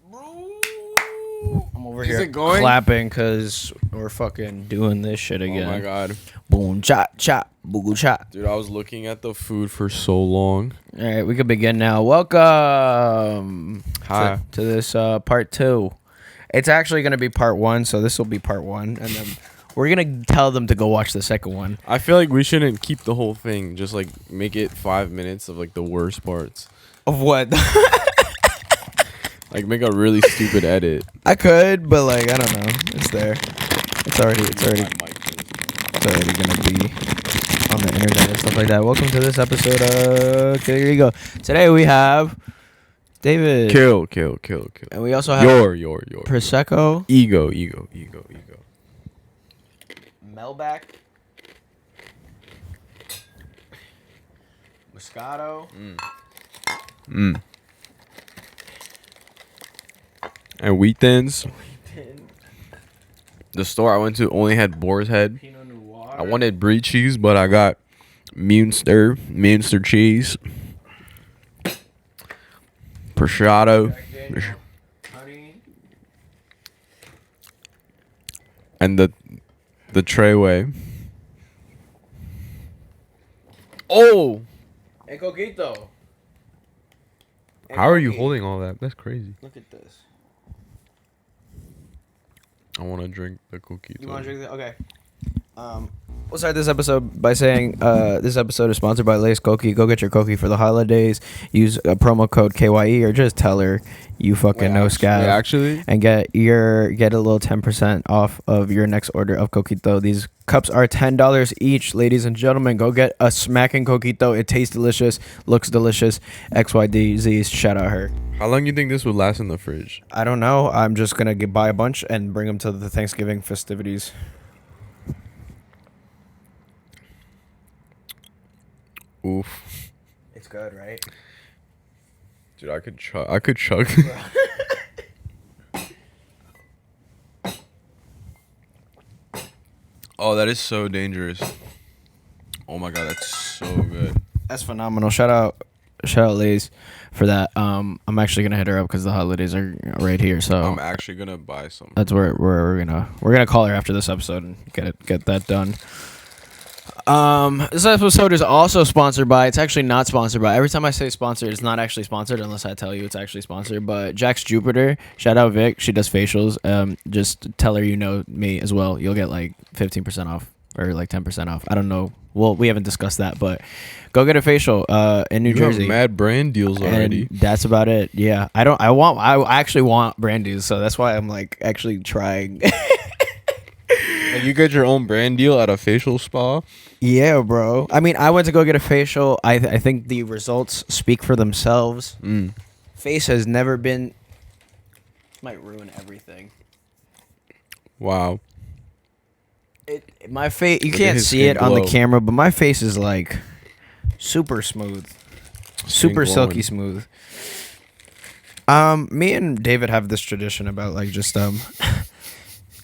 I'm over Is here it going? clapping because we're fucking doing this shit again. Oh my god. Boom, cha, cha, boo, cha. Dude, I was looking at the food for so long. All right, we can begin now. Welcome Hi. to this part 2. It's actually going to be part 1, so this will be part 1. And then we're going to tell them to go watch the second one. I feel like we shouldn't keep the whole thing. Just like make it 5 minutes of like the worst parts. Of what? Like make a really stupid edit. I could, but like, I don't know. It's there. It's already gonna be on the internet and stuff like that. Welcome to this episode. Okay, here you go. Today we have David. Kill. And we also have Your. Prosecco. Ego. Melback. Moscato. And wheat thins. The store I went to only had boar's head. Pinot Noir. I wanted brie cheese, but I got Munster cheese. Prosciutto. Honey. And the Treyway. Oh! And coquito. How are you holding all that? That's crazy. Look at this. I want to drink the cookie. You want to drink that? Okay. We'll start this episode by saying this episode is sponsored by Lay's Koki. Go get your Koki for the holidays. Use a promo code KYE or just tell her you fucking know Scav. Actually? And get a little 10% off of your next order of Coquito. These cups are $10 each, ladies and gentlemen. Go get a smacking Coquito. It tastes delicious, looks delicious. XYDZ, shout out her. How long you think this would last in the fridge? I don't know. I'm just going to buy a bunch and bring them to the Thanksgiving festivities. Oof. It's good, right? Dude, I could chug. Oh, that is so dangerous. Oh my god, that's so good. That's phenomenal. Shout out Lays for that. I'm actually gonna hit her up because the holidays are right here. So I'm actually gonna buy some. that's where we're gonna call her after this episode and get that done. This episode is also sponsored by. It's actually not sponsored by. Every time I say sponsored, it's not actually sponsored unless I tell you it's actually sponsored. But Jack's Jupiter. Shout out Vic. She does facials. Just tell her you know me as well. You'll get like 15% off or like 10% off. I don't know. Well, we haven't discussed that, but go get a facial in New Jersey. Have mad brand deals already. And that's about it. Yeah, I actually want brand deals, so that's why I'm like actually trying. Like you get your own brand deal at a facial spa. Yeah, bro. I mean, I went to go get a facial. I think the results speak for themselves. Face has never been. Might ruin everything. Wow. My face. You Look at can't his see skin it on the glow. camera, but my face is like super smooth, super silky smooth. Me and David have this tradition about like just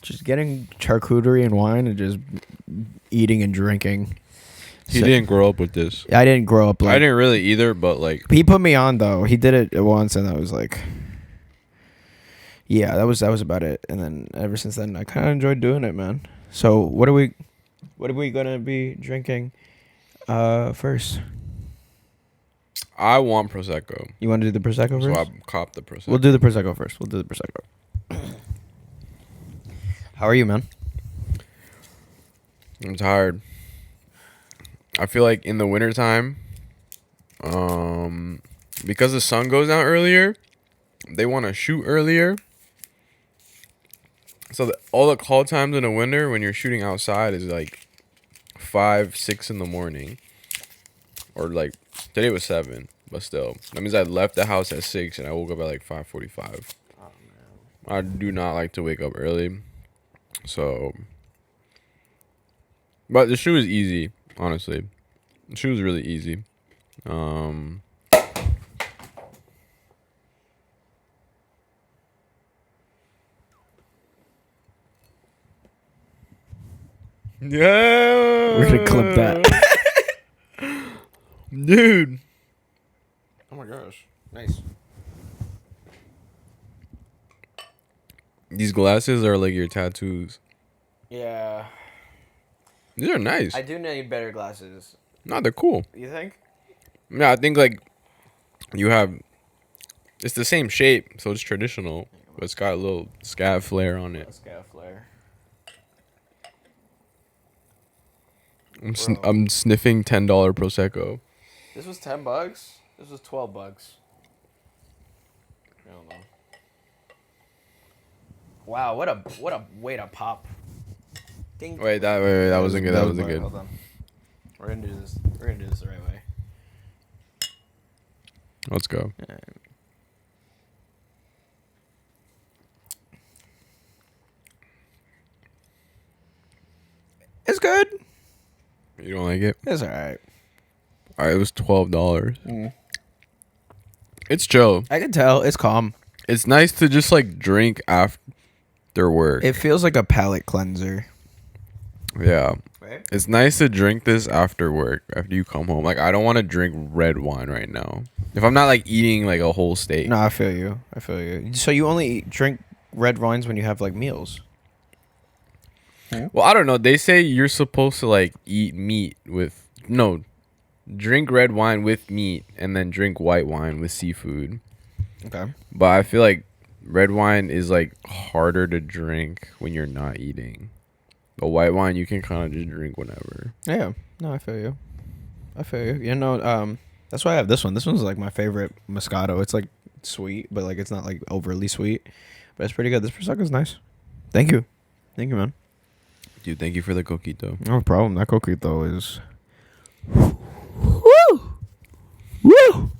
just getting charcuterie and wine and just eating and drinking. He didn't grow up with this. I didn't grow up like. I didn't really either, but like He put me on though. He did it once, and I was like, yeah, that was about it. And then ever since then, I kind of enjoyed doing it, man. So what are we gonna be drinking first? I want prosecco. You want to do the prosecco So first? I cop the prosecco. We'll do the prosecco first. How are you, man? I'm tired. I feel like in the wintertime, because the sun goes down earlier, they want to shoot earlier. So all the call times in the winter when you're shooting outside is like 5, 6 in the morning. Or like, today was 7, but still. That means I left the house at 6 and I woke up at like 5:45. Oh, man. I do not like to wake up early. So, but the shoe is easy, honestly. The shoe is really easy. Yeah. We're gonna clip that. Dude. Oh my gosh. Nice. These glasses are like your tattoos. Yeah. These are nice. I do need better glasses. No, they're cool. You think? Yeah, I think like you have. It's the same shape, so it's traditional, but it's got a little scat flare on it. Scat flare. I'm sniffing $10 prosecco. This was $10. This was $12. I don't know. Wow, what a way to pop. Ding. Wait, that wasn't good. That wasn't good. Hold on. We're gonna do this. We're gonna do this the right way. Let's go. It's good. You don't like it? It's alright. All right, it was $12. It's chill. I can tell. It's calm. It's nice to just like drink after work. It feels like a palate cleanser. Yeah. Right? It's nice to drink this after work, after you come home. Like, I don't want to drink red wine right now. If I'm not like eating like a whole steak. No, I feel you. I feel you. So you only drink red wines when you have like meals? Well, I don't know. They say you're supposed to like eat meat with drink red wine with meat and then drink white wine with seafood. Okay. But I feel like red wine is like harder to drink when you're not eating. But white wine you can kind of just drink whenever. Yeah. No, I feel you. I feel you. You know, that's why I have this one. This one's like my favorite Moscato. It's like sweet, but like it's not like overly sweet. But it's pretty good. This Prosecco's nice. Thank you. Thank you, man. Dude, thank you for the coquito. No problem. That coquito is... Woo! Woo!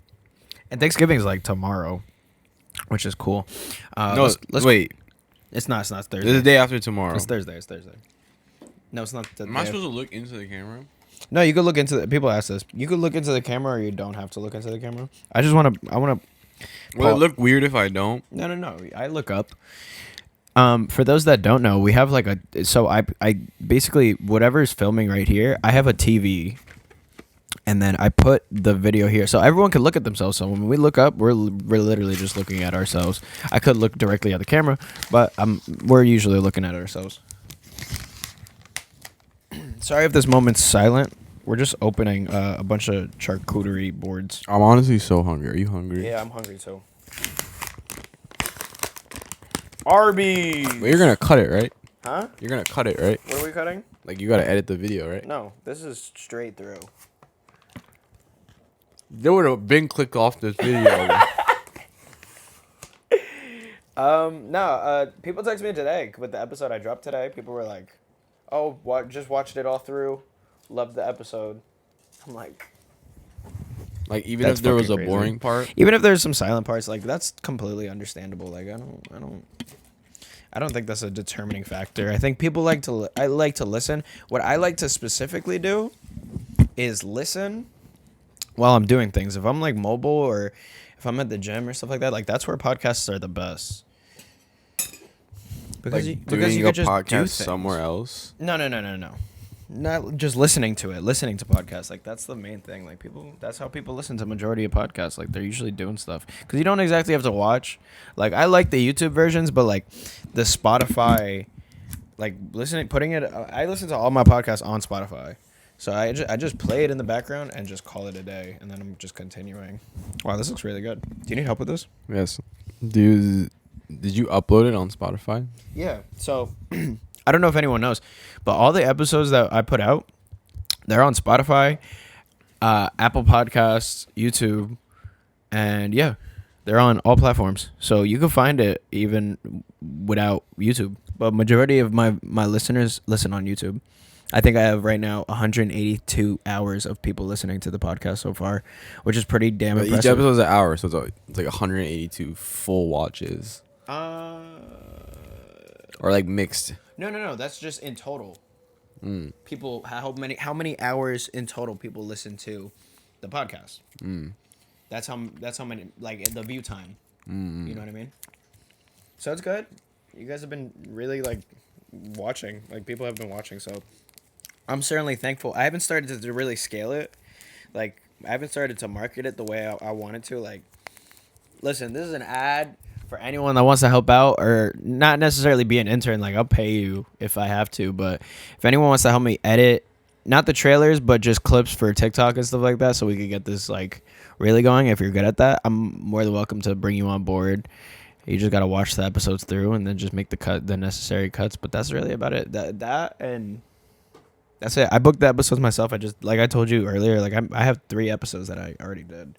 And Thanksgiving is like tomorrow, which is cool. Let's wait. It's not. It's not Thursday. It's the day after tomorrow. It's Thursday. It's Thursday. No, it's not. Am I supposed to look into the camera? No, you could look into the... People ask this. You could look into the camera or you don't have to look into the camera. I want to... Will it look weird if I don't? No. I look up. For those that don't know, we have like I basically whatever's filming right here, I have a TV, and then I put the video here so everyone can look at themselves. So when we look up, we're literally just looking at ourselves. I could look directly at the camera, but we're usually looking at ourselves. Sorry if this moment's silent. We're just opening a bunch of charcuterie boards. I'm honestly so hungry. Are you hungry? Yeah, I'm hungry too. Arby's. But you're gonna cut it, right? Huh? You're gonna cut it, right? What are we cutting? Like you gotta edit the video, right? No, this is straight through. They would have been clicked off this video. No. People texted me today with the episode I dropped today. People were like, "Oh, just watched it all through. Loved the episode." I'm like, Like even That's if there was a fucking crazy. boring part. even if there's some silent parts, like that's completely understandable. Like I don't think that's a determining factor. I think people like to. I like to listen. What I like to specifically do is listen while I'm doing things. If I'm like mobile or if I'm at the gym or stuff like that, like that's where podcasts are the best. Because Like because you doing could a just do podcast things. somewhere else. No. Not just listening to it. Listening to podcasts, like that's the main thing. Like people, that's how people listen to majority of podcasts. Like they're usually doing stuff because you don't exactly have to watch. Like I like the YouTube versions, but like the Spotify, like putting it. I listen to all my podcasts on Spotify, so I just play it in the background and just call it a day, and then I'm just continuing. Wow, this looks really good. Do you need help with this? Yes. Dude, did you upload it on Spotify? Yeah. So I don't know if anyone knows, but all the episodes that I put out, they're on Spotify, Apple Podcasts, YouTube, and yeah, they're on all platforms. So you can find it even without YouTube. But majority of my listeners listen on YouTube. I think I have right now 182 hours of people listening to the podcast so far, which is pretty damn But each impressive. episode's an hour, so it's like 182 full watches. Or like mixed. No. That's just in total. People, how many hours in total people listen to the podcast? That's how many, like the view time. You know what I mean? So it's good. You guys have been really like watching. Like people have been watching. So I'm certainly thankful. I haven't started to really scale it. Like I haven't started to market it the way I wanted to. Like, listen, this is an ad For anyone that wants to help out, or not necessarily be an intern, like I'll pay you if I have to, but if anyone wants to help me edit, not the trailers, but just clips for TikTok and stuff like that, so we could get this like really going. If you're good at that, I'm more than welcome to bring you on board. You just gotta watch the episodes through and then just make the necessary cuts. But that's really about it. That and that's it. I booked the episodes myself. I just, like I told you earlier, like I have 3 episodes that I already did.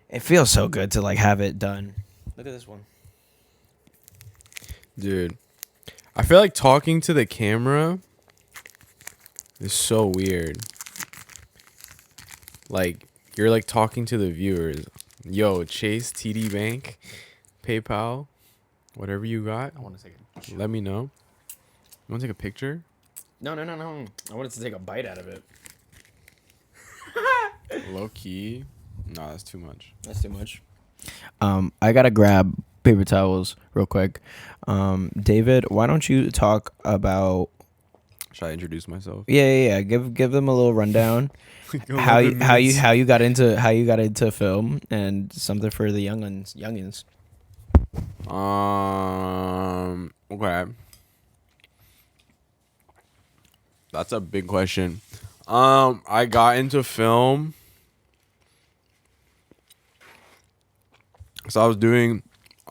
It feels so good to like have it done. Look at this one. Dude, I feel like talking to the camera is so weird. Like, you're like talking to the viewers. Yo, Chase, TD Bank, PayPal, whatever you got, I want to take it. let me know. You want to take a picture? No. I wanted to take a bite out of it. Low key. No, that's too much. That's too much. I gotta grab paper towels real quick. David, why don't you talk about? Should I introduce myself? Yeah. Give them a little rundown. how you got into film and something for the youngins. Okay. That's a big question. I got into film. So I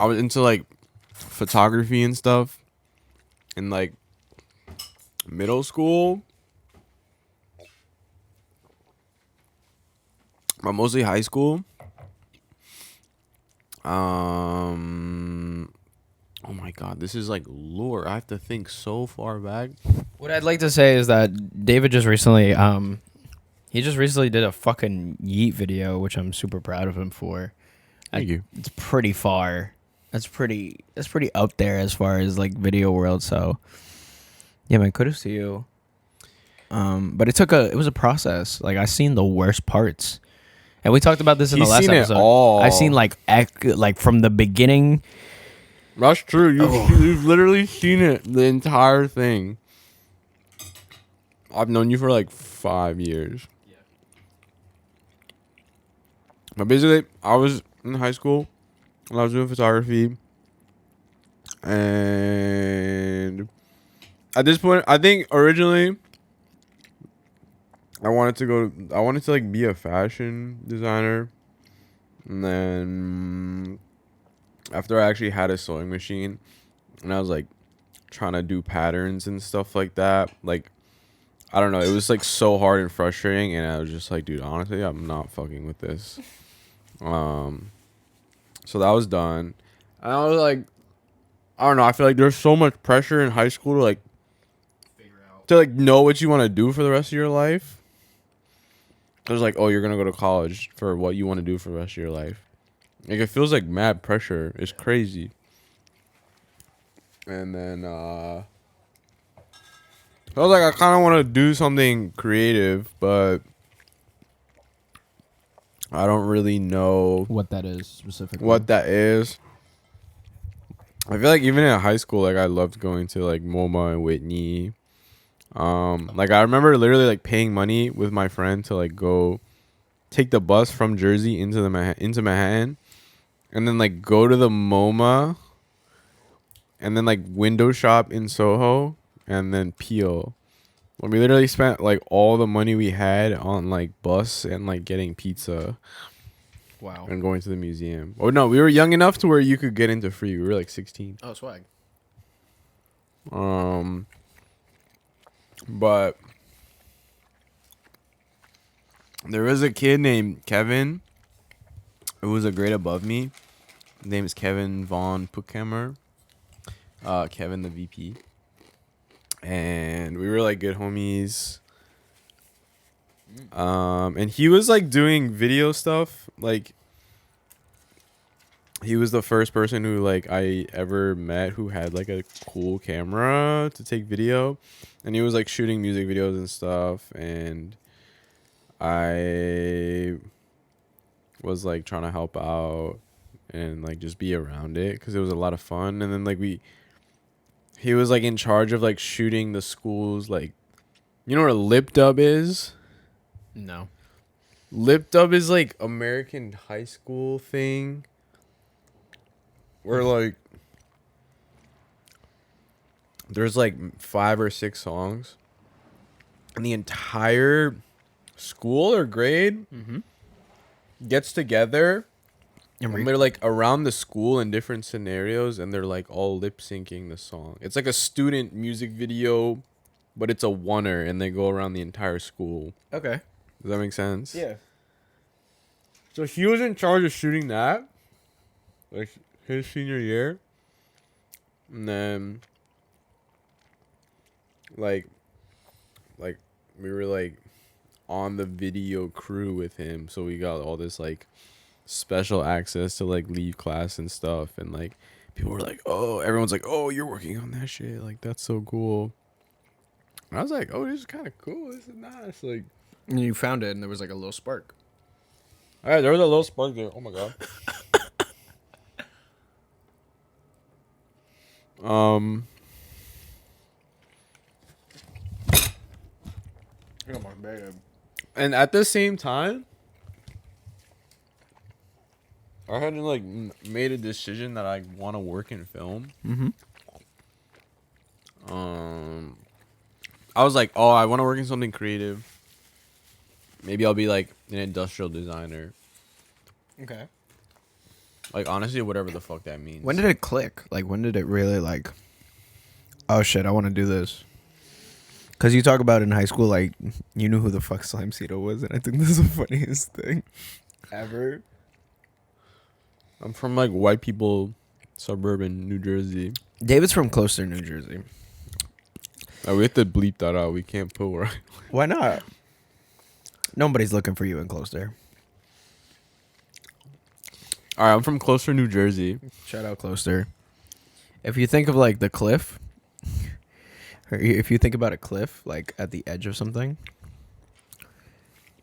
was into like photography and stuff in like middle school. But mostly high school. Oh my god, this is like lore. I have to think so far back. What I'd like to say is that David just recently he just recently did a fucking Yeet video, which I'm super proud of him for. Thank you. It's pretty far. That's pretty up there as far as like video world. So yeah, man, kudos to you. But it was a process. Like I seen the worst parts, and we talked about this in the last episode. I seen like from the beginning. That's true. You've literally seen it, the entire thing. I've known you for like 5 years. Yeah. But basically, I was in high school and I was doing photography. And at this point, I think originally I wanted to like be a fashion designer. And then after I actually had a sewing machine and I was like trying to do patterns and stuff like that, like I don't know, it was like so hard and frustrating, and I was just like, dude, honestly, I'm not fucking with this. So that was done. And I was like, I don't know, I feel like there's so much pressure in high school to like Figure out. to like know what you want to do for the rest of your life. There's like, oh, you're gonna go to college for what you want to do for the rest of your life. Like it feels like mad pressure. It's crazy. And then I was like, I kind of want to do something creative, but I don't really know What that is specifically. what that is. I feel like even in high school, like I loved going to like MoMA and Whitney. Like I remember literally like paying money with my friend to like go take the bus from Jersey into Manhattan, and then like go to the MoMA, and then like window shop in Soho, and then Peel. Like, we literally spent like all the money we had on like bus and like getting pizza. Wow. And going to the museum. Oh no, we were young enough to where you could get into free. We were like 16. Oh, swag. But there was a kid named Kevin who was a grade above me. His name is Kevin Von Puckhammer. Kevin the VP. And we were like good homies. And he was like doing video stuff. Like he was the first person who like I ever met who had like a cool camera to take video, and he was like shooting music videos and stuff, and I was like trying to help out and like just be around it because it was a lot of fun. And then like he was like in charge of like shooting the schools, like, you know where Lip Dub is? No. Lip Dub is like American high school thing. where like there's like 5 or 6 songs, and the entire school or grade gets together, and they're like around the school in different scenarios, and they're like all lip syncing the song. It's like a student music video, but it's a oneer, and they go around the entire school. Okay. Does that make sense? Yeah. So he was in charge of shooting that, like his senior year, and then like we were like on the video crew with him, so we got all this like special access to like leave class and stuff, and like people were like, oh, everyone's like, oh, you're working on that shit, like that's so cool. And I was like, oh, this is kind of cool, this is nice, like. And you found it, and there was like a little spark. All right, there was a little spark there. Oh my god. And at the same time, I hadn't like made a decision that I want to work in film. I was like, oh, I want to work in something creative. Maybe I'll be like an industrial designer. Okay. Like honestly, whatever the fuck that means. When did it click? Like, when did it really like, oh shit, I want to do this? Because you talk about in high school, like, you knew who the fuck Slimesito was, and I think this is the funniest thing ever. I'm from like white people, suburban New Jersey. David's from Closter, New Jersey. Oh, we have to bleep that out. We can't put where. Why not? Nobody's looking for you in Closter. All right, I'm from Closter, New Jersey. Shout out Closter. If you think of like the cliff, or if you think about a cliff like at the edge of something,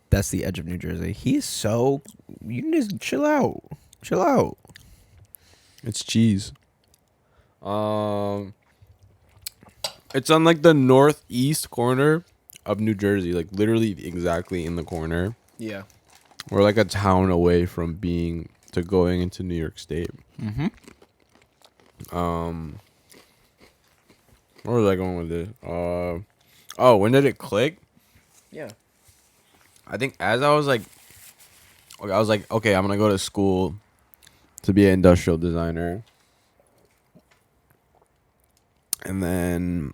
that's the edge of New Jersey. He's so, you can just chill out. Chill out. It's cheese. It's on like the northeast corner of New Jersey, like literally exactly in the corner. Yeah. We're like a town away from being to going into New York State. Where was I going with this? Oh, when did it click? Yeah. I think as I was like, okay, I'm gonna go to school to be an industrial designer. And then,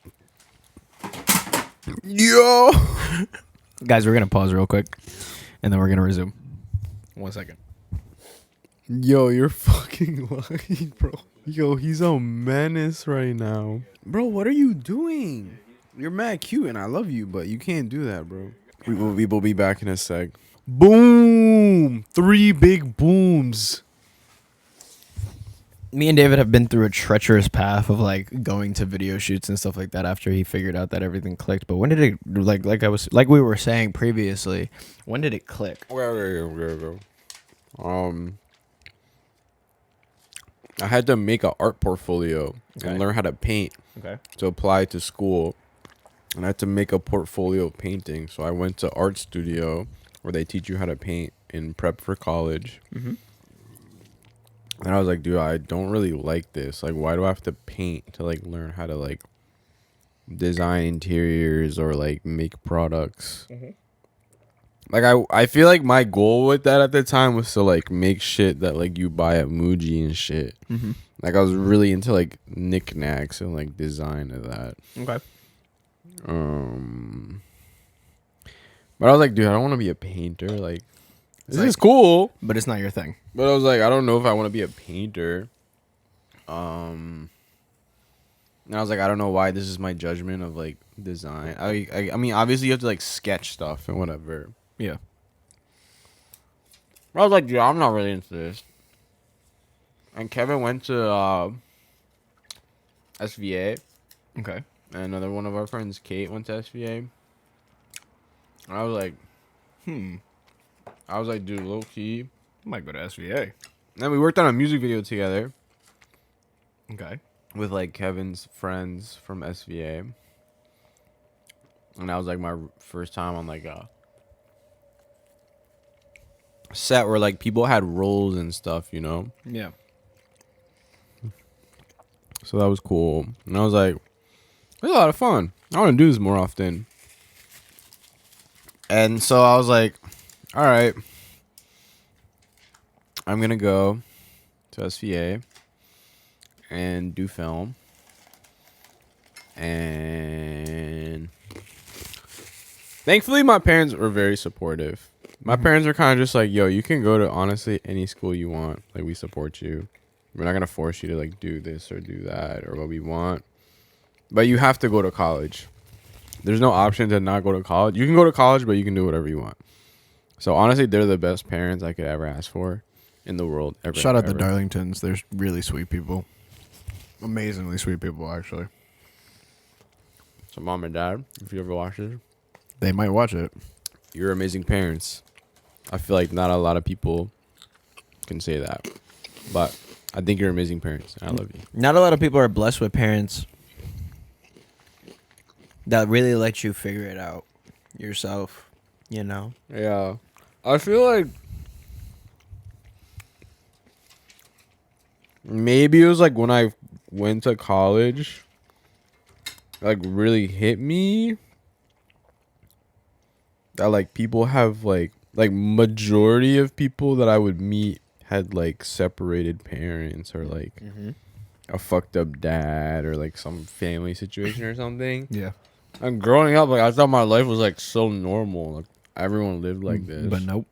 yo, Guys, we're gonna pause real quick, and then we're gonna resume. 1 second. Yo, you're fucking lucky, bro. Yo, he's a menace right now. Bro, what are you doing? You're mad cute, and I love you, but you can't do that, bro. We will be back in a sec. Boom! 3 big booms. Me and David have been through a treacherous path of like going to video shoots and stuff like that after he figured out that everything clicked. But when did it like we were saying previously, when did it click? Okay. I had to make an art portfolio and learn how to paint to apply to school. And I had to make a portfolio of painting. So I went to art studio where they teach you how to paint in prep for college. And I was like, dude, I don't really like this. Like, why do I have to paint to like learn how to like design interiors or like make products? Like I feel like my goal with that at the time was to like make shit that like you buy at Muji and shit. Like I was really into like knickknacks and like design of that. Okay. But I was like, dude, I don't want to be a painter. Like, this is cool, But it's not your thing. but I was like, I don't know if I want to be a painter. And I was like, I don't know why this is my judgment of like design. I mean, obviously you have to like sketch stuff and whatever. Yeah. But I was like, yeah, I'm not really into this. And Kevin went to SVA. Okay. And another one of our friends, Kate, went to SVA. And I was like, dude, low key. I might go to SVA. And then we worked on a music video together. Okay. With like Kevin's friends from SVA. And that was like my first time on like a set where like people had roles and stuff, you know? Yeah. So that was cool. And I was like, it was a lot of fun. I want to do this more often. And so I was like, all right, I'm going to go to SVA and do film. And thankfully, my parents were very supportive. My parents are kind of just like, yo, you can go to honestly any school you want. Like, we support you. We're not going to force you to like do this or do that or what we want. But you have to go to college. There's no option to not go to college. You can go to college, but you can do whatever you want. So honestly, they're the best parents I could ever ask for in the world. Ever, Shout out ever. the Darlingtons. They're really sweet people. Amazingly sweet people, actually. So mom and dad, if you ever watch this, They might watch it. you're amazing parents. I feel like not a lot of people can say that. But I think you're amazing parents. And I love you. Not a lot of people are blessed with parents that really let you figure it out yourself, you know? Yeah. I feel like maybe it was like when I went to college, like really hit me that like people have like majority of people that I would meet had like separated parents or like a fucked up dad or like some family situation or something. Yeah. And growing up, like I thought my life was like so normal. Like everyone lived like this. But nope.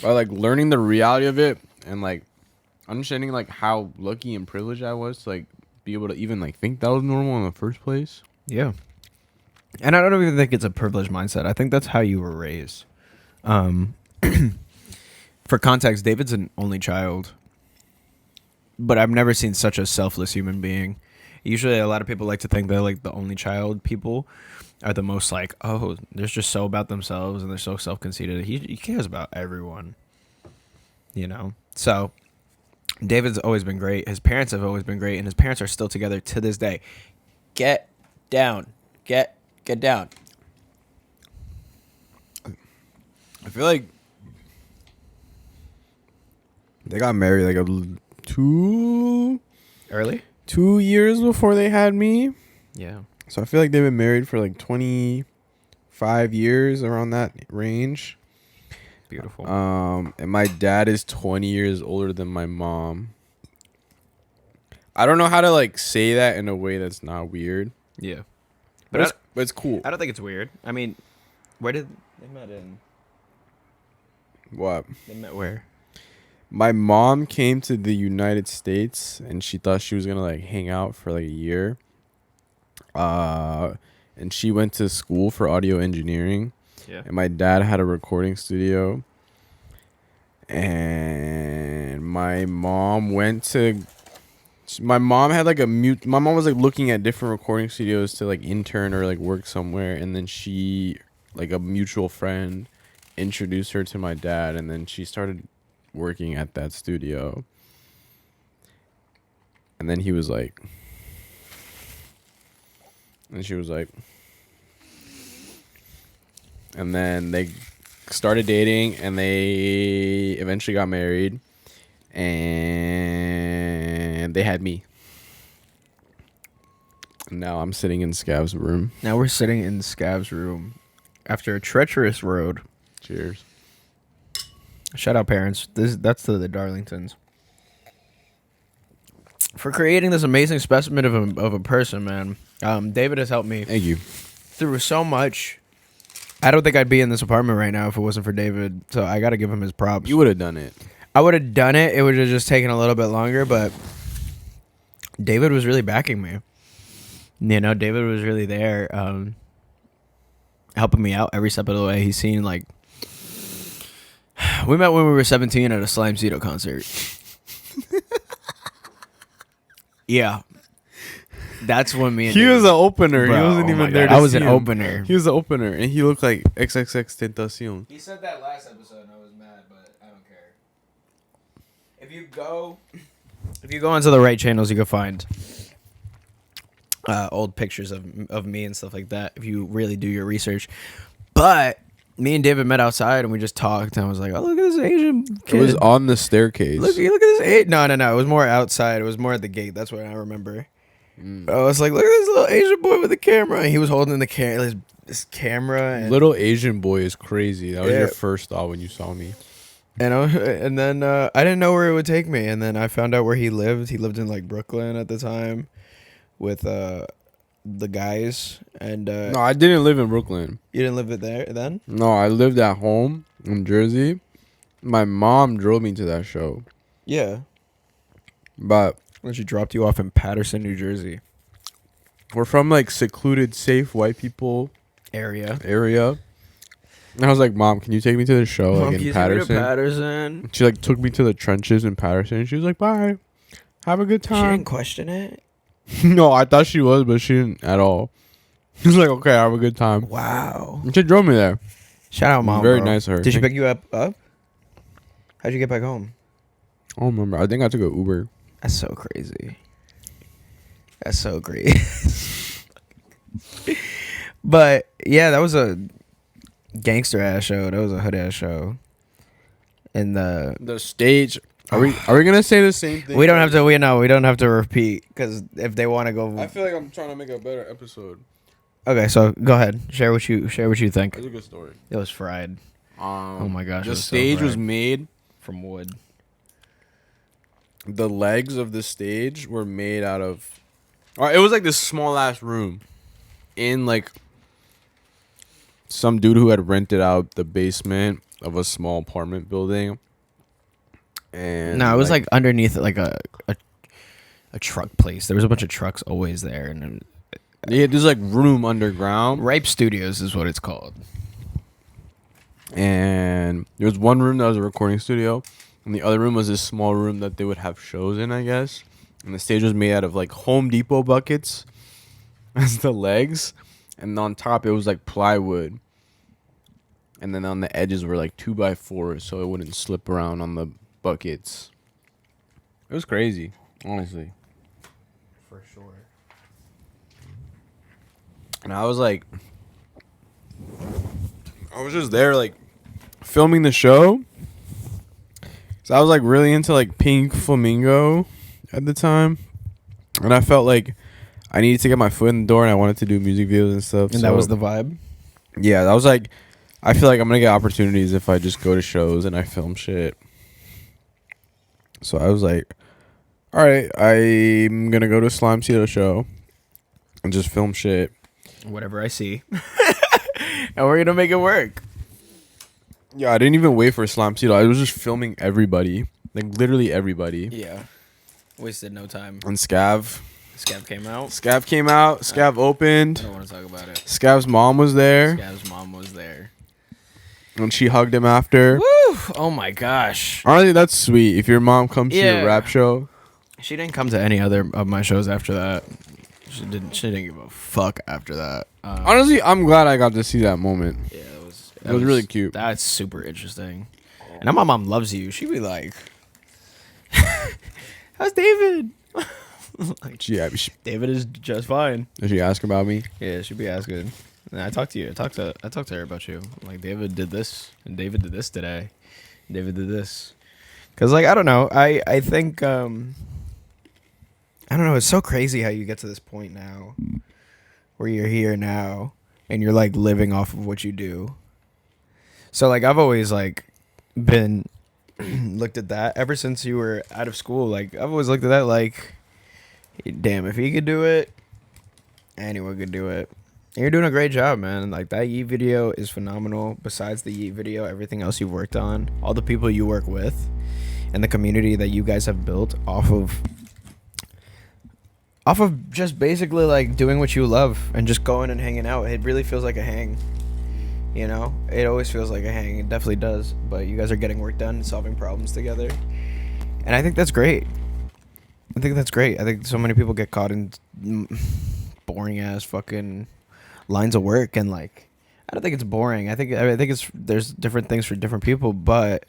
But like learning the reality of it and like understanding like how lucky and privileged I was to like be able to even like think that was normal in the first place. Yeah. And I don't even think it's a privileged mindset. I think that's how you were raised. For context, David's an only child. But I've never seen such a selfless human being. Usually a lot of people like to think that like the only child people are the most like, oh, they're just so about themselves and they're so self-conceited. He cares about everyone, you know? So David's always been great. His parents have always been great, and his parents are still together to this day. Get down. Get down. I feel like they got married like two years before they had me. Yeah. So I feel like they've been married for like 25 years, around that range. Beautiful. And my dad is 20 years older than my mom. I don't know how to like say that in a way that's not weird. Yeah. But it's cool. I don't think it's weird. I mean, where did they met in? What? They met where? My mom came to the United States and she thought she was gonna like hang out for like a year. And she went to school for audio engineering. Yeah. And my dad had a recording studio. And my mom had like my mom was like looking at different recording studios to like intern or like work somewhere, and then she, like a mutual friend, introduced her to my dad, and then she started working at that studio. And then he was like, and she was like, and then they started dating and they eventually got married, and they had me. And now I'm sitting in Scav's room. Now we're sitting in Scav's room after a treacherous road. Cheers. Shout out parents. That's to the Darlingtons for creating this amazing specimen of a person, man. David has helped me. Thank you. Through so much. I don't think I'd be in this apartment right now if it wasn't for David. So I got to give him his props. You would have done it. I would have done it. It would have just taken a little bit longer, but David was really backing me. You know, David was really there, helping me out every step of the way. He's seen like, we met when we were 17 at a Slimesito concert. Yeah. That's when me and He David, was an opener. Bro, He wasn't oh even my there God. to I was see an him. opener. He was the opener, and he looked like XXX Tentacion. He said that last episode, and I was mad, but I don't care. If you go onto the right channels, you can find old pictures of me and stuff like that. If you really do your research, but Me and David met outside and we just talked. And I was like, "Oh, look at this Asian kid." It was on the staircase. Look at this. No. It was more outside. It was more at the gate. That's what I remember. I was like, "Look at this little Asian boy with a camera." And he was holding this camera. And, Little Asian boy is crazy. That was Yeah. your first thought when you saw me. and then I didn't know where it would take me. And then I found out where he lived. He lived in like Brooklyn at the time, with the guys. And No, I didn't live in Brooklyn. you didn't live it there then? No, I lived at home in Jersey. My mom drove me to that show. Yeah. But When she dropped you off in Paterson, New Jersey we're from like secluded, safe white people area. area. And I was like, Mom, can you take me to the show Mom, like can you in take me to Paterson? Patterson. She like took me to the trenches in Paterson. She was like, bye. Have a good She time. didn't question it. No, I thought she was, but she didn't at all. She was like, okay, have a good time. Wow. And she drove me there. Shout out, Mom. Very bro. nice of her. Did she pick you up? How'd you get back home? I don't remember. I think I took an Uber. That's so crazy. That's so great. But yeah, that was a gangster ass show. That was a hood ass show. And The stage. Are we gonna say the same thing? we don't have to. We don't have to repeat because if they want to go. I feel like I'm trying to make a better episode. Okay, so go ahead. Share what you think. It's a good story. It was fried Oh my gosh, it The was so stage was fried. made. from wood. The legs of the stage were made out of. It was like this small ass room, in like some dude who had rented out the basement of a small apartment building. And No, it was like underneath like a truck place. There was a bunch of trucks always there, and yeah, there's like room underground. Ripe Studios is what it's called. And there was one room that was a recording studio, and the other room was this small room that they would have shows in, I guess. And the stage was made out of like Home Depot buckets as the legs, and on top it was like plywood, and then on the edges were like 2x4s so it wouldn't slip around on the buckets. It was crazy, honestly. For sure. And I was like, I was just there like filming the show. So I was like really into like Pink Flamingo at the time. And I felt like I needed to get my foot in the door and I wanted to do music videos and stuff. And that was the vibe. Yeah, that was like, I feel like I'm going to get opportunities if I just go to shows and I film shit. So I was like, all right, I'm going to go to Slimesito show and just film shit. Whatever I see. And we're gonna make it work. Yeah, I didn't even wait for Slimesito. I was just filming everybody. Like literally everybody. Yeah. Wasted no time. And Scav. Scav came out. Scav came out. Scav I opened. don't want to talk about it. Scav's mom was there. Scav's mom was there. And she hugged him after. Woo! Oh my gosh. Honestly, that's sweet. If your mom comes to Yeah. your rap show. She didn't come to any other of my shows after that. She didn't give a fuck after that. Honestly, I'm glad I got to see that moment. Yeah, It was really cute. That's super interesting. And my mom loves you. She'd be like, "How's David?" Like, David is just fine. Did she ask about me? Yeah, she'd be asking. And I talked to you. I talked to her about you. Like, David did this, and David did this today. David did this. Cause like I don't know. I think I don't know. It's so crazy how you get to this point now, where you're here now, and you're like living off of what you do. So like I've always like been looked at that ever since you were out of school. Like I've always looked at that like, damn, if he could do it, anyone could do it. And you're doing a great job, man. Like that Yeet video is phenomenal. Besides the Yeet video, everything else you've worked on, all the people you work with, and the community that you guys have built off of just basically like doing what you love and just going and hanging out. It really feels like a hang. You know, it always feels like a hang. It definitely does. But you guys are getting work done, solving problems together, and I think that's great. I think so many people get caught in boring ass fucking lines of work, and like I don't think it's boring. I think it's there's different things for different people. But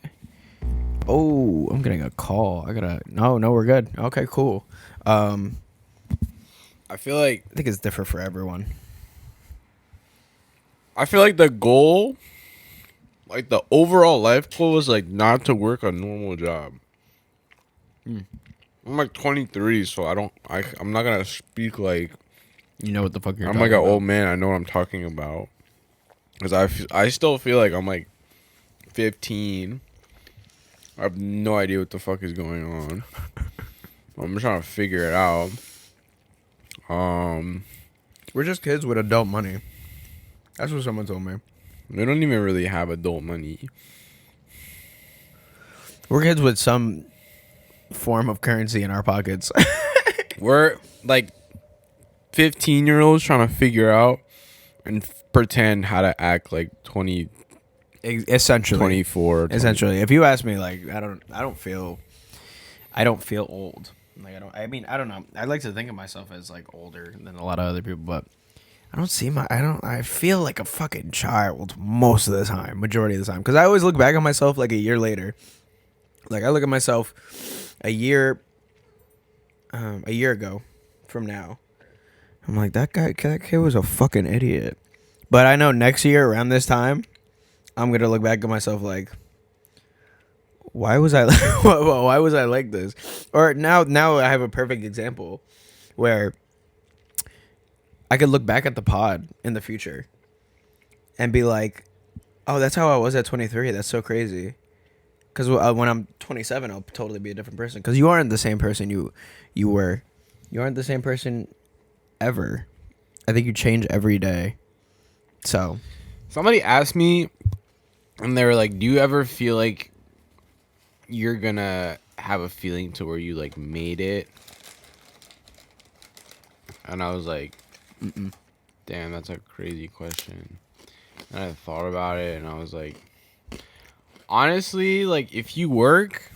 I'm getting a call. No, we're good. Okay, cool. I feel like I think it's different for everyone. the goal like the overall life goal was like not to work a normal job. I'm like 23, so I'm not gonna speak like You know what the fuck you're I'm talking like an about. old man. I know what I'm talking about. Because I still feel like I'm like 15. I have no idea what the fuck is going on. I'm just trying to figure it out. We're just kids with adult money. That's what someone told me. They don't even really have adult money. We're kids with some form of currency in our pockets. We're like 15-year-olds trying to figure out and pretend how to act like 20, Essentially. 24. 20. Essentially. If you ask me, like, I don't feel old. Like, I don't know. I like to think of myself as like older than a lot of other people, but I feel like a fucking child most of the time, majority of the time. Because I always look back at myself like a year later. Like, I look at myself a year ago from now. I'm like, that kid was a fucking idiot. But I know next year around this time, I'm going to look back at myself like, why was I like this? Or now I have a perfect example where I could look back at the pod in the future and be like, oh, that's how I was at 23. That's so crazy. Because when I'm 27, I'll totally be a different person. Because you aren't the same person you were. You aren't the same person ever. I think you change every day. So. Somebody asked me, and they were like, do you ever feel like you're gonna have a feeling to where you like made it? And I was like, damn, that's a crazy question. And I thought about it, and I was like, honestly, like if you work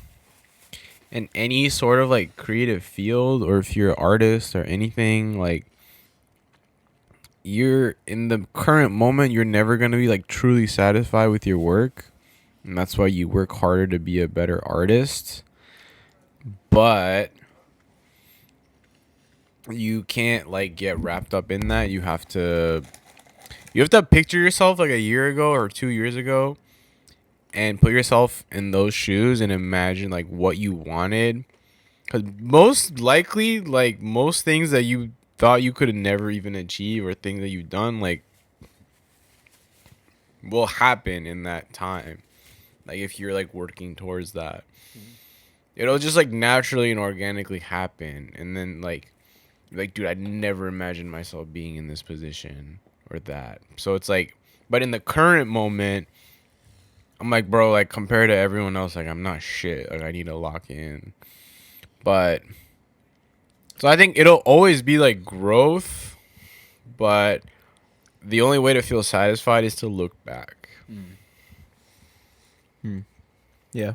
in any sort of like creative field, or if you're an artist or anything, like you're in the current moment, you're never gonna be like truly satisfied with your work. And that's why you work harder to be a better artist. But you can't like get wrapped up in that. You have to picture yourself like a year ago or 2 years ago and put yourself in those shoes and imagine like what you wanted. Because most likely, like most things that you thought you could never even achieve or things that you've done, like will happen in that time. Like if you're like working towards that, it'll just like naturally and organically happen. And then like, dude, I never imagined myself being in this position or that. So it's like, but in the current moment, I'm like, bro, like compared to everyone else, like I'm not shit. Like I need to lock in. But so I think it'll always be like growth, but the only way to feel satisfied is to look back. Yeah.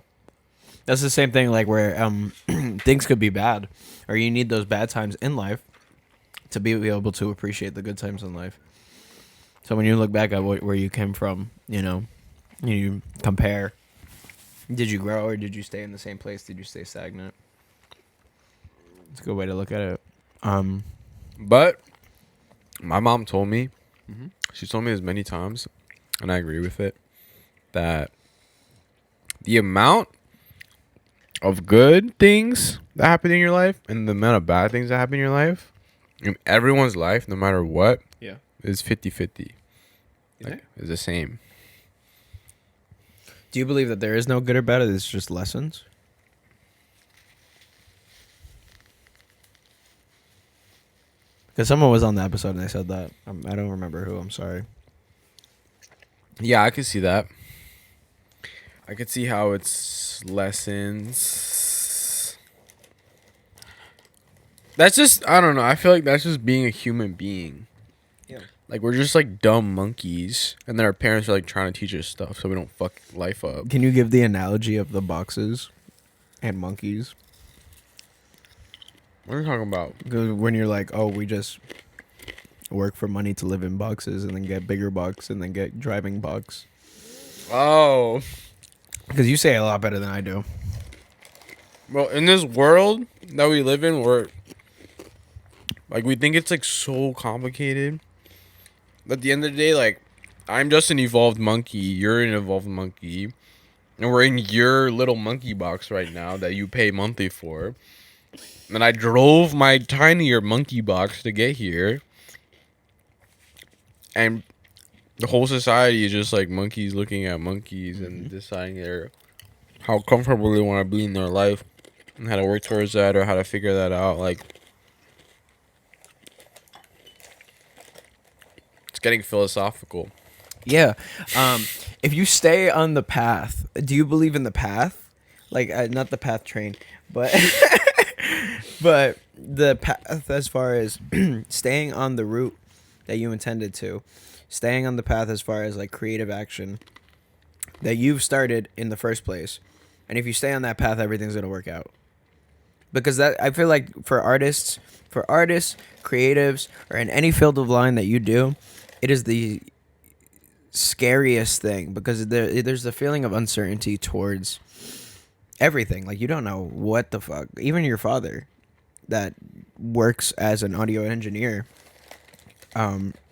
That's the same thing like where things could be bad or you need those bad times in life to be able to appreciate the good times in life. So when you look back at where you came from, you know, you compare, did you grow or did you stay in the same place? Did you stay stagnant? It's a good way to look at it. But my mom told me, she told me this many times, and I agree with it, that the amount of good things that happen in your life and the amount of bad things that happen in your life, in everyone's life, no matter what, is 50-50. Like, it's the same. Do you believe that there is no good or bad? It's just lessons? Because someone was on the episode and they said that. I don't remember who. I'm sorry. Yeah, I could see that. I could see how it's lessons. That's just, I don't know. I feel like that's just being a human being. Yeah. Like, we're just like dumb monkeys. And then our parents are like trying to teach us stuff so we don't fuck life up. Can you give the analogy of the boxes and monkeys? What are you talking about? Because when you're like, oh, we just work for money to live in boxes and then get bigger box and then get driving box. Oh. Because you say it a lot better than I do. Well, in this world that we live in, we're like, we think it's like so complicated. But at the end of the day, like, I'm just an evolved monkey. You're an evolved monkey. And we're in your little monkey box right now that you pay monthly for. And I drove my tinier monkey box to get here. And the whole society is just like monkeys looking at monkeys and deciding how comfortable they want to be in their life and how to work towards that or how to figure that out. Like, it's getting philosophical. Yeah. If you stay on the path, do you believe in the path? Like, not the path train, but but the path as far as staying on the route that you intended to, staying on the path as far as like creative action that you've started in the first place. And if you stay on that path, everything's going to work out. Because that, I feel like for artists, creatives, or in any field of line that you do, it is the scariest thing because there's the feeling of uncertainty towards everything. Like, you don't know what the fuck. Even your father that works as an audio engineer,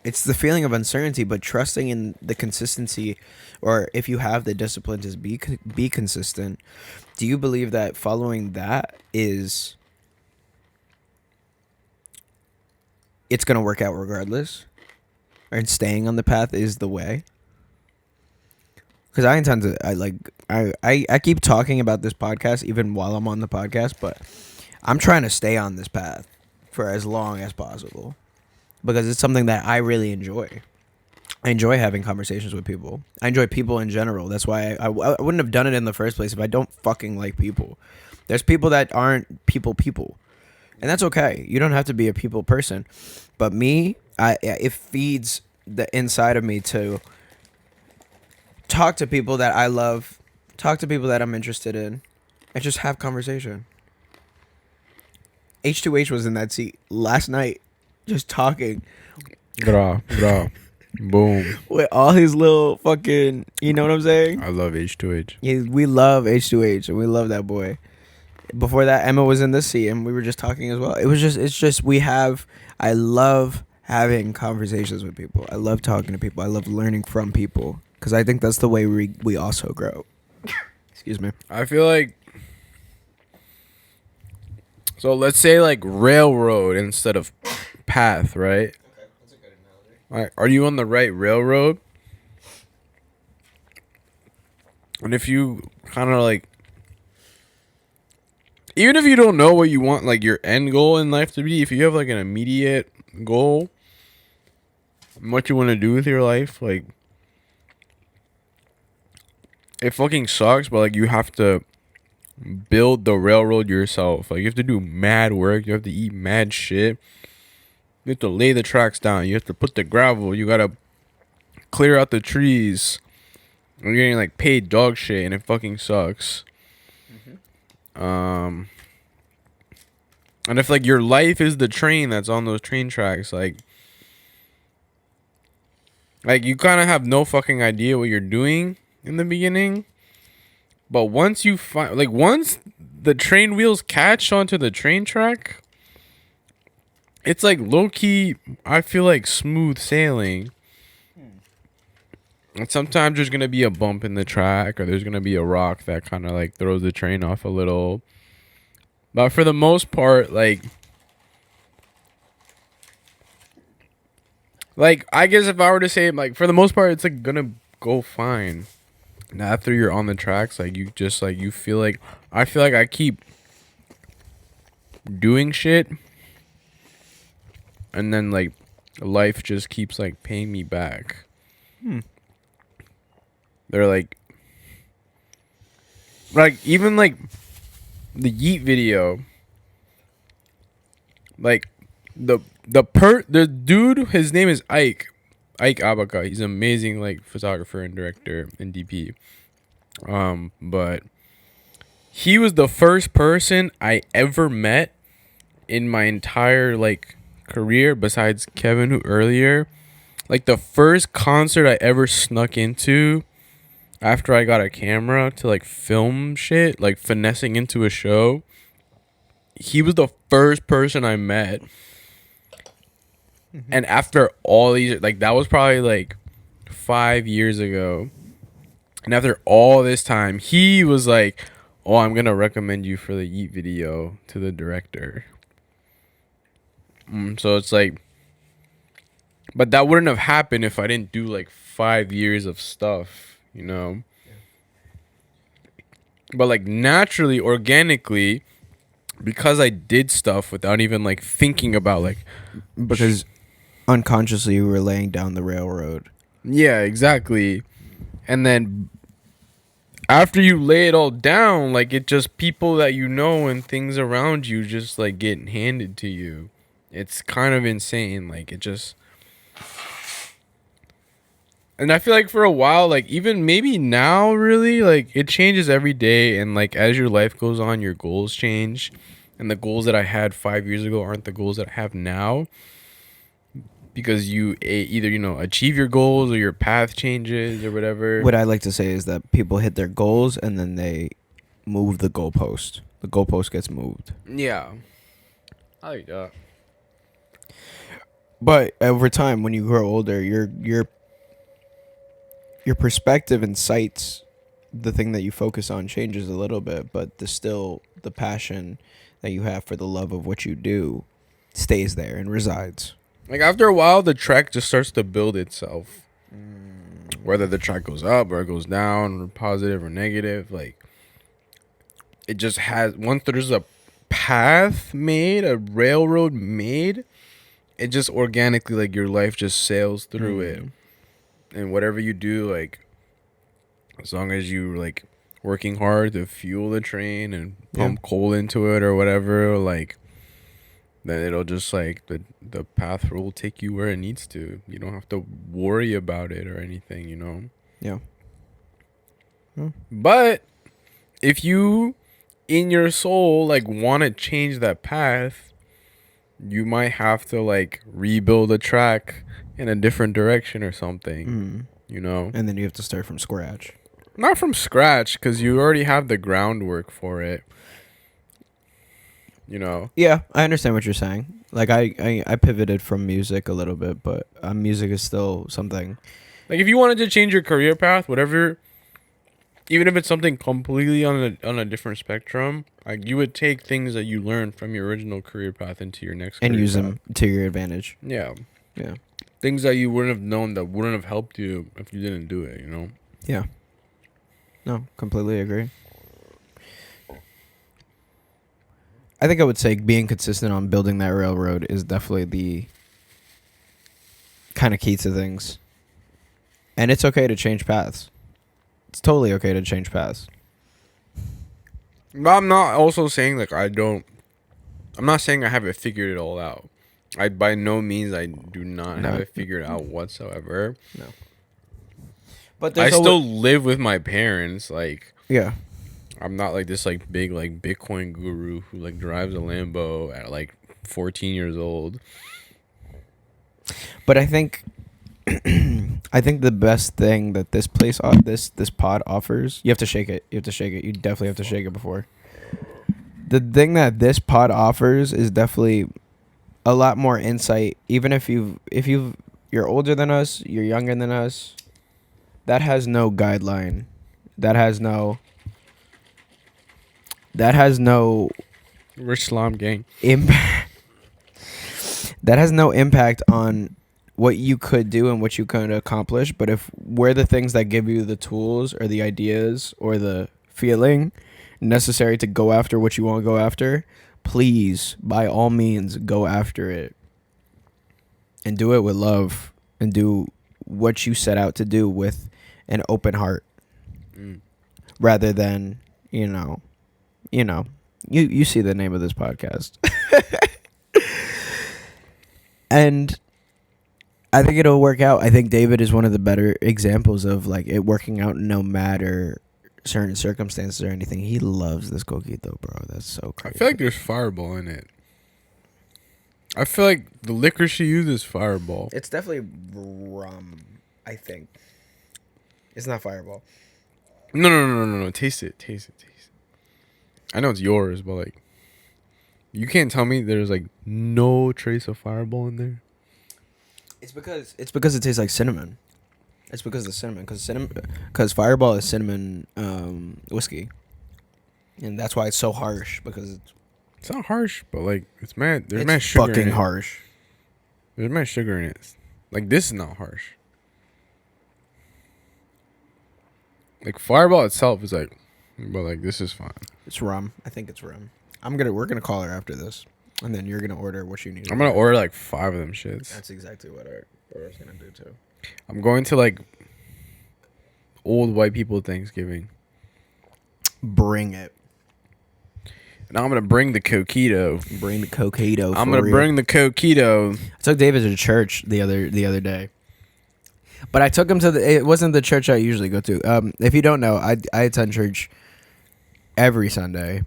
it's the feeling of uncertainty, but trusting in the consistency, or if you have the discipline to be consistent. Do you believe that following that it's going to work out regardless? And staying on the path is the way? Because I intend to, I keep talking about this podcast even while I'm on the podcast, but I'm trying to stay on this path for as long as possible because it's something that I really enjoy. I enjoy having conversations with people. I enjoy people in general. That's why I wouldn't have done it in the first place if I don't fucking like people. There's people that aren't people. And that's okay. You don't have to be a people person. But me, it feeds the inside of me to talk to people that I love, talk to people that I'm interested in, and just have conversation. H2H was in that seat last night, just talking. Bra. Boom. With all his little fucking, you know what I'm saying? I love H2H. We love H2H, and we love that boy. Before that, Emma was in this seat, and we were just talking as well. I love having conversations with people. I love talking to people. I love learning from people, because I think that's the way we also grow. Excuse me. I feel like, so let's say like railroad instead of path, right? Okay, that's a good analogy. All right, are you on the right railroad? And if you kind of like, even if you don't know what you want, like your end goal in life to be, if you have like an immediate goal, and what you want to do with your life, like, it fucking sucks, but like you have to build the railroad yourself. Like, you have to do mad work. You have to eat mad shit. You have to lay the tracks down. You have to put the gravel. You gotta clear out the trees. You're getting like paid dog shit, and it fucking sucks. And if like your life is the train that's on those train tracks, like you kind of have no fucking idea what you're doing in the beginning, but once you find, like, once the train wheels catch onto the train track, it's like low-key, I feel like smooth sailing. And sometimes there's gonna be a bump in the track, or there's gonna be a rock that kind of like throws the train off a little. But for the most part, like I guess if I were to say, like, for the most part, it's like gonna go fine. And after you're on the tracks, like, you just like, you feel like, I feel like I keep doing shit, and then like life just keeps like paying me back. They're like even like the Yeet video, like the dude, his name is Ike Abaca. He's an amazing like photographer and director and DP. But he was the first person I ever met in my entire like career, besides Kevin, who earlier, like the first concert I ever snuck into after I got a camera to like film shit, like finessing into a show. He was the first person I met. And after all these, like, that was probably like 5 years ago. And after all this time, he was like, "Oh, I'm gonna recommend you for the Yeet video to the director." So it's like, but that wouldn't have happened if I didn't do like 5 years of stuff, you know. But like naturally, organically, because I did stuff without even like thinking about like, Because unconsciously you were laying down the railroad. yeah, exactly. And then after you lay it all down, like it just people that you know and things around you just like get handed to you. It's kind of insane. Like it just, and I feel like for a while, like even maybe now, really, like it changes every day. And like as your life goes on, your goals change. And the goals that I had 5 years ago aren't the goals that I have now. Because you either, you know, achieve your goals or your path changes or whatever. What I like to say is that people hit their goals and then they move the goalpost. The goalpost gets moved. Yeah. I like that. But over time, when you grow older, your perspective and sights, the thing that you focus on changes a little bit, but the passion that you have for the love of what you do stays there and resides. Like after a while, the track just starts to build itself. Whether the track goes up or it goes down, or positive or negative, like it just has. Once there's a path made, a railroad made, it just organically, like your life just sails through it. And whatever you do, like as long as you like working hard to fuel the train and pump coal into it or whatever, like then it'll just like the path will take you where it needs to. You don't have to worry about it or anything, you know. Yeah. But if you in your soul like want to change that path, you might have to like rebuild a track in a different direction or something, you know. And then you have to start from scratch. Not from scratch, because you already have the groundwork for it, you know. Yeah, I understand what you're saying. Like I pivoted from music a little bit, but music is still something. Like if you wanted to change your career path, whatever, even if it's something completely on a different spectrum, like you would take things that you learned from your original career path into your next And career use path. them to your advantage. Yeah. Yeah. Things that you wouldn't have known, that wouldn't have helped you if you didn't do it, you know? Yeah. No, completely agree. I think I would say being consistent on building that railroad is definitely the kind of key to things. And it's okay to change paths. It's totally okay to change paths. But I'm not also saying like I'm not saying I have it figured it all out. I by no means I do not have it figured out whatsoever. No. But I still live with my parents. Like yeah. I'm not like this like big like Bitcoin guru who like drives a Lambo at like 14 years old. But I think I think the best thing that this place this pod offers, you have to shake it. You have to shake it. You definitely have to shake it before. The thing that this pod offers is definitely a lot more insight. Even if you're older than us, you're younger than us, that has no guideline. That has no Rich Islam gang. impact. That has no impact on what you could do and what you could accomplish. But if we're the things that give you the tools or the ideas or the feeling necessary to go after what you want to go after, please, by all means, go after it. And do it with love. And do what you set out to do with an open heart. Rather than, you see the name of this podcast. And I think it'll work out. I think David is one of the better examples of like it working out no matter certain circumstances or anything. He loves this coquito, bro. That's so crazy. I feel like there's Fireball in it. I feel like the liquor she uses is Fireball. It's definitely rum, I think. It's not Fireball. No. Taste it. I know it's yours, but like, you can't tell me there's like no trace of Fireball in there. It's because it tastes like cinnamon. It's because of the cinnamon. Because Fireball is cinnamon whiskey, and that's why it's so harsh. Because It's not harsh, but like it's mad. There's it's mad sugar fucking in it. harsh. There's mad sugar in it. Like this is not harsh. Like Fireball itself is like, but like this is fine. It's rum. I think it's rum. We're gonna call her after this, and then you're gonna order what you need. I'm gonna order like 5 of them shits. That's exactly what I was gonna do too. I'm going to like old white people Thanksgiving. Bring it. And I'm gonna bring the coquito. Bring the coquito. I'm gonna bring the coquito. I took David to church the other day. But I took him to it wasn't the church I usually go to. If you don't know, I attend church every Sunday.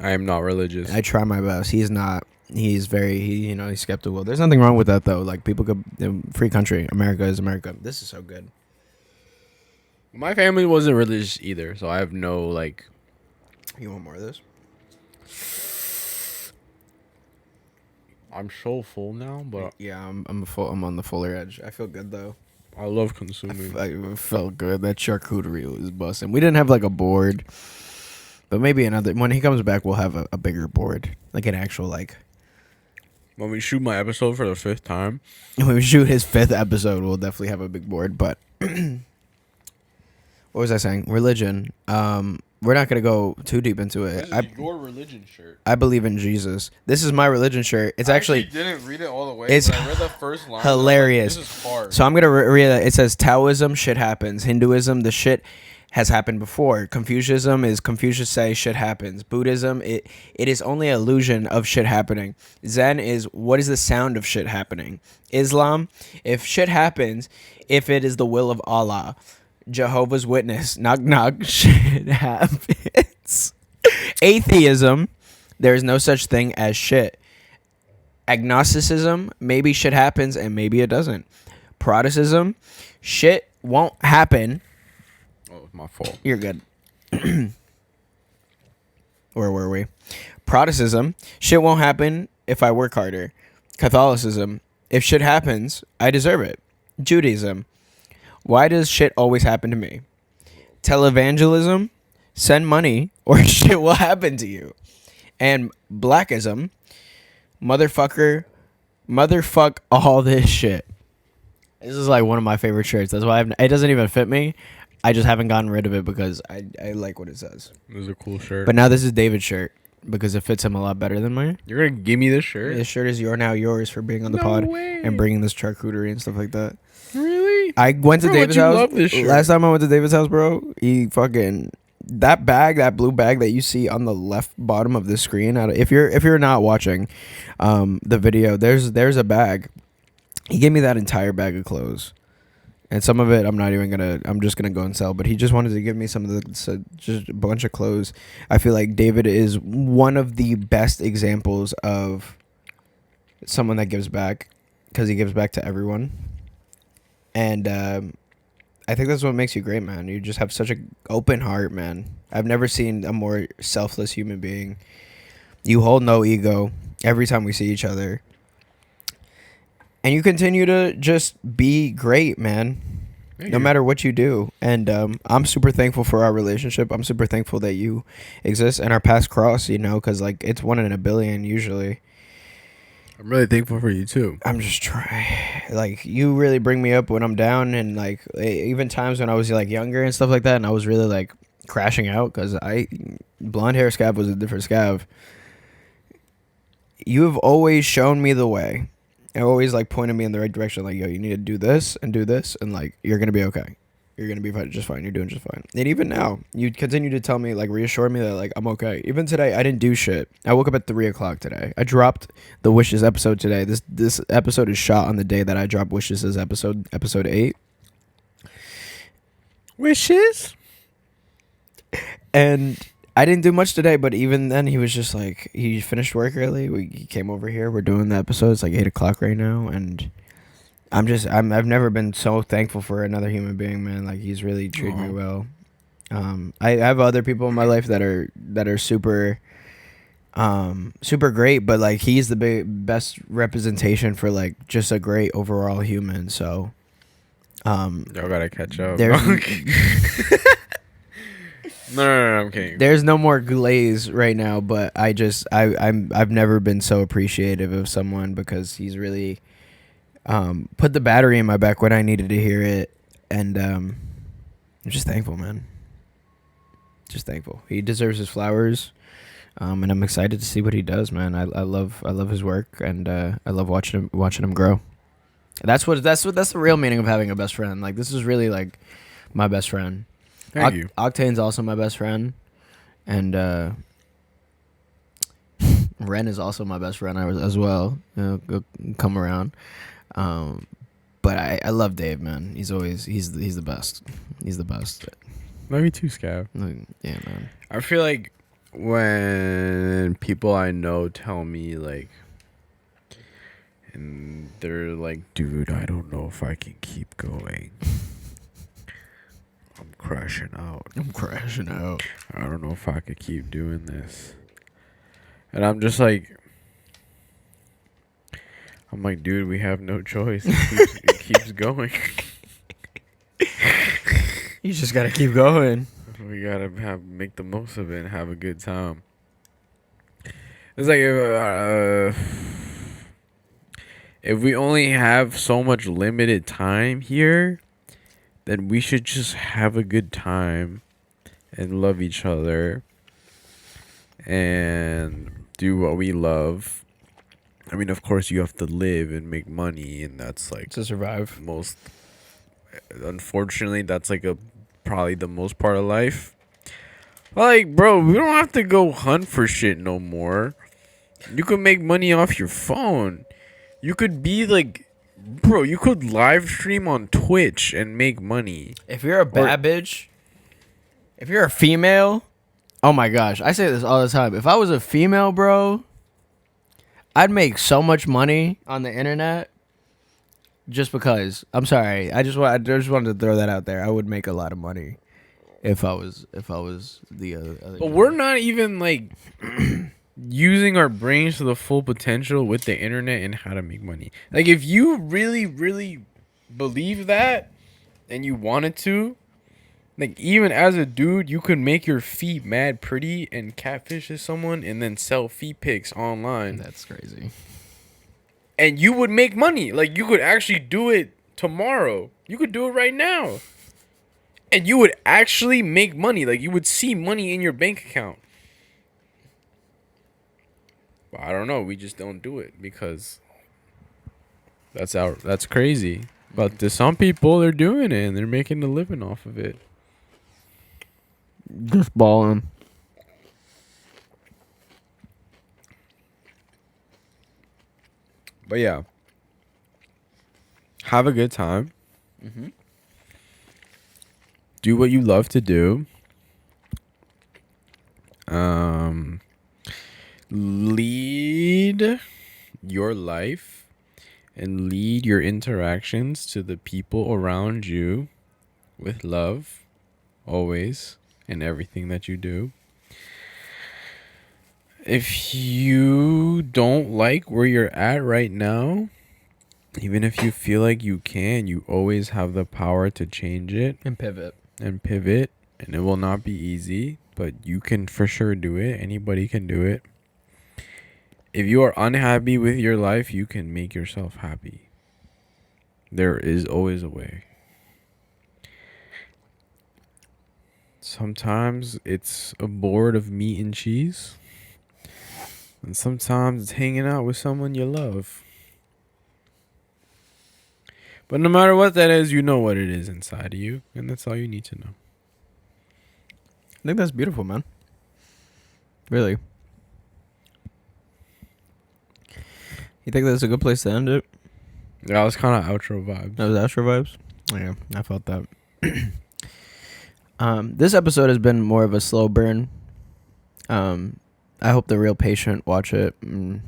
I am not religious. I try my best. He's not. He's very, he's skeptical. There's nothing wrong with that though. Like people could, free country. America is America. This is so good. My family wasn't religious either, so I have no like. You want more of this? I'm so full now, but Yeah, I'm on the fuller edge. I feel good though. I love consuming. I felt good. That charcuterie was busting. We didn't have like a board, but maybe another. When he comes back, we'll have a bigger board, like an actual like. When we shoot my episode for the 5th time, When we shoot his 5th episode, we'll definitely have a big board. But what was I saying? Religion. We're not gonna go too deep into it. your religion shirt. I believe in Jesus. This is my religion shirt. It's actually didn't read it all the way. It's but I read the first line. hilarious. This is hard. So I'm gonna read it. It says Taoism, shit happens. Hinduism, the shit has happened before. Confucianism is Confucius say shit happens. Buddhism, it is only illusion of shit happening. Zen is what is the sound of shit happening. Islam, if shit happens, if it is the will of Allah. Jehovah's Witness, knock knock, shit happens. Atheism, there is no such thing as shit. Agnosticism, maybe shit happens and maybe it doesn't. Protestantism, shit won't happen. Oh, it's my fault. You're good. Where were we? Protestantism, shit won't happen if I work harder. Catholicism, if shit happens, I deserve it. Judaism, why does shit always happen to me? Televangelism, send money or shit will happen to you. And blackism, motherfuck all this shit. This is like one of my favorite shirts. That's why it doesn't even fit me. I just haven't gotten rid of it because I like what it says. This is a cool shirt. But now this is David's shirt because it fits him a lot better than mine. You're gonna give me this shirt? This shirt is now yours for being on the No pod way. and bringing this charcuterie and stuff like that. Really? I went to Bro, David's you house. love this shirt. Last time I went to David's house, bro, he fucking that blue bag that you see on the left bottom of the screen. If you're not watching the video, there's a bag. He gave me that entire bag of clothes. And some of it I'm just gonna go and sell. But he just wanted to give me some of just a bunch of clothes. I feel like David is one of the best examples of someone that gives back because he gives back to everyone. And I think that's what makes you great, man. You just have such an open heart, man. I've never seen a more selfless human being. You hold no ego every time we see each other. And you continue to just be great, man. No matter what you do. And I'm super thankful for our relationship. I'm super thankful that you exist and our paths cross, because like it's 1 in a billion usually. I'm really thankful for you too. I'm just trying. Like you really bring me up when I'm down, and like even times when I was like younger and stuff like that, and I was really like crashing out because blonde hair scab was a different scab. You have always shown me the way. And always like pointed me in the right direction, like, yo, you need to do this, and like you're gonna be okay. You're gonna be just fine. You're doing just fine. And even now, you continue to tell me, like, reassure me that like I'm okay. Even today, I didn't do shit. I woke up at 3:00 today. I dropped the Wishes episode today. This episode is shot on the day that I dropped Wishes' episode 8. Wishes? And I didn't do much today, but even then, he was just like, he finished work early. He came over here. We're doing the episode. It's like 8:00 right now, and I've never been so thankful for another human being, man. Like he's really treated me well. I have other people in my life that are super, super great, but like he's the best representation for like just a great overall human. So Y'all gotta catch up. There's No, I'm kidding. there's no more glaze right now, but I've never been so appreciative of someone because he's really put the battery in my back when I needed to hear it, and I'm just thankful, man. Just thankful. He deserves his flowers, and I'm excited to see what he does, man. I love his work, and I love watching him grow. That's the real meaning of having a best friend. Like, this is really like my best friend. Thank you. Octane's also my best friend, and Ren is also my best friend as well. Come around, but I love Dave, man. He's the best. He's the best. Love you too, Scav. Yeah, man. I feel like when people I know tell me, like, and they're like, dude, I don't know if I can keep going. I'm crashing out. I don't know if I could keep doing this. And I'm just like, dude, we have no choice. It keeps going. You just gotta keep going. We gotta make the most of it and have a good time. It's like if we only have so much limited time here, then we should just have a good time and love each other and do what we love. I mean, of course, you have to live and make money, and that's like To survive. Unfortunately, that's like probably the most part of life. But like, bro, we don't have to go hunt for shit no more. You could make money off your phone. You could be like, bro, you could live stream on Twitch and make money. If you're a bad bitch, if you're a female, oh my gosh, I say this all the time. If I was a female, bro, I'd make so much money on the internet just because. I'm sorry. I just wanted to throw that out there. I would make a lot of money if I was the other. But we're not even like using our brains to the full potential with the internet and how to make money. Like, if you really, really believe that and you wanted to, like, even as a dude, you could make your feet mad pretty and catfish someone and then sell feet pics online. That's crazy. And you would make money. Like, you could actually do it tomorrow. You could do it right now. And you would actually make money. Like, you would see money in your bank account. But I don't know. We just don't do it because that's crazy. But to some people, they're doing it and they're making a living off of it. Just balling. But yeah, have a good time. Mm-hmm. Do what you love to do. Lead your life and lead your interactions to the people around you with love, always, in everything that you do. If you don't like where you're at right now, even if you feel like you can, you always have the power to change it And pivot. and it will not be easy, but you can for sure do it. Anybody can do it. If you are unhappy with your life, you can make yourself happy. There is always a way. Sometimes it's a board of meat and cheese. And sometimes it's hanging out with someone you love. But no matter what that is, you know what it is inside of you. And that's all you need to know. I think that's beautiful, man. Really. You think that's a good place to end it? Yeah, it was kind of outro vibes. That was Astro vibes? Yeah, I felt that. This episode has been more of a slow burn. I hope the real patient watch it and,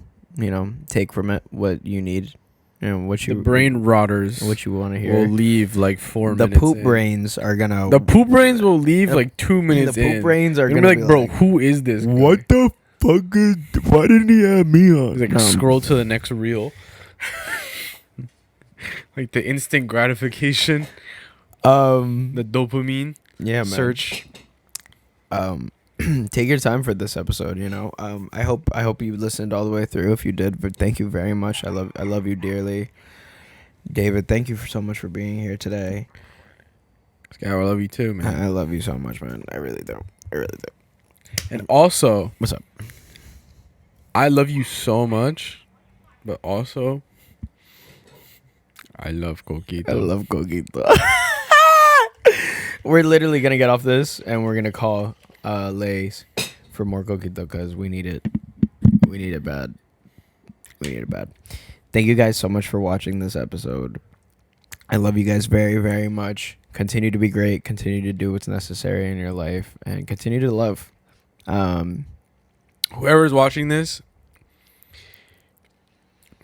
take from it what you need. What you The brain rotters what you want to will hear. leave like 4 The minutes poop in. brains are gonna. The poop brains will leave the- like 2 minutes The poop in. brains are They're gonna be like, bro, who is this guy? What the fuck is? Why didn't he have me on? He's like, scroll to the next reel. Like the instant gratification, the dopamine Yeah, man. search. Take your time for this episode. You know, I hope you listened all the way through. If you did, but thank you very much. I love you dearly, David. Thank you so much for being here today. Yeah, I love you too, man. I love you so much, man. I really do. And also, What's up? I love you so much, but also, I love Coquito. I love Coquito. We're literally gonna get off this and we're gonna call Lay's for more Coquito because we need it. We need it bad. Thank you guys so much for watching this episode. I love you guys very, very much. Continue to be great. Continue to do what's necessary in your life and continue to love. Whoever's watching this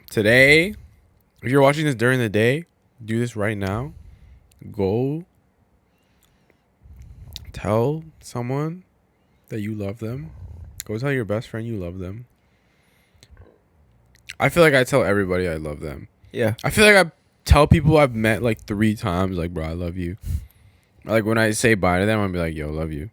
today, if you're watching this during the day, do this right now. Go tell someone that you love them. Go tell your best friend you love them. I feel like I tell everybody I love them. Yeah. I feel like I tell people I've met like 3 times, like, bro, I love you. Like when I say bye to them, I'll be like, yo, love you.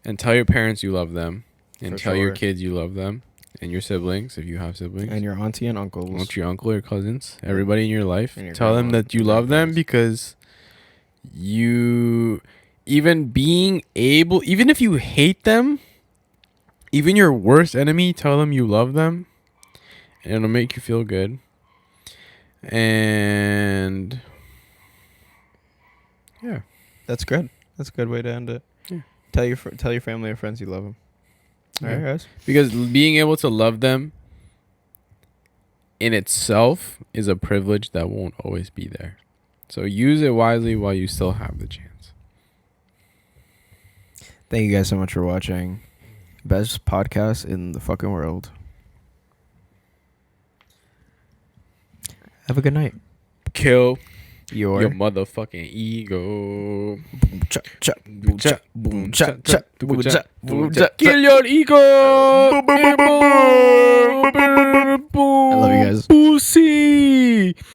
And tell your parents you love them. And tell your kids you love them. And your siblings, if you have siblings. And your auntie and uncles. Your uncle, your cousins, everybody in your life. Your Tell them that you love them because you, even if you hate them, even your worst enemy, tell them you love them. And it'll make you feel good. And yeah, That's good. That's a good way to end it. Yeah. Tell your family or friends you love them. All right, guys. Because being able to love them in itself is a privilege that won't always be there. So use it wisely while you still have the chance. Thank you guys so much for watching. Best podcast in the fucking world. Have a good night. Kill Your your motherfucking ego. cha cha boom cha boom cha cha boom cha boom cha. Kill your ego.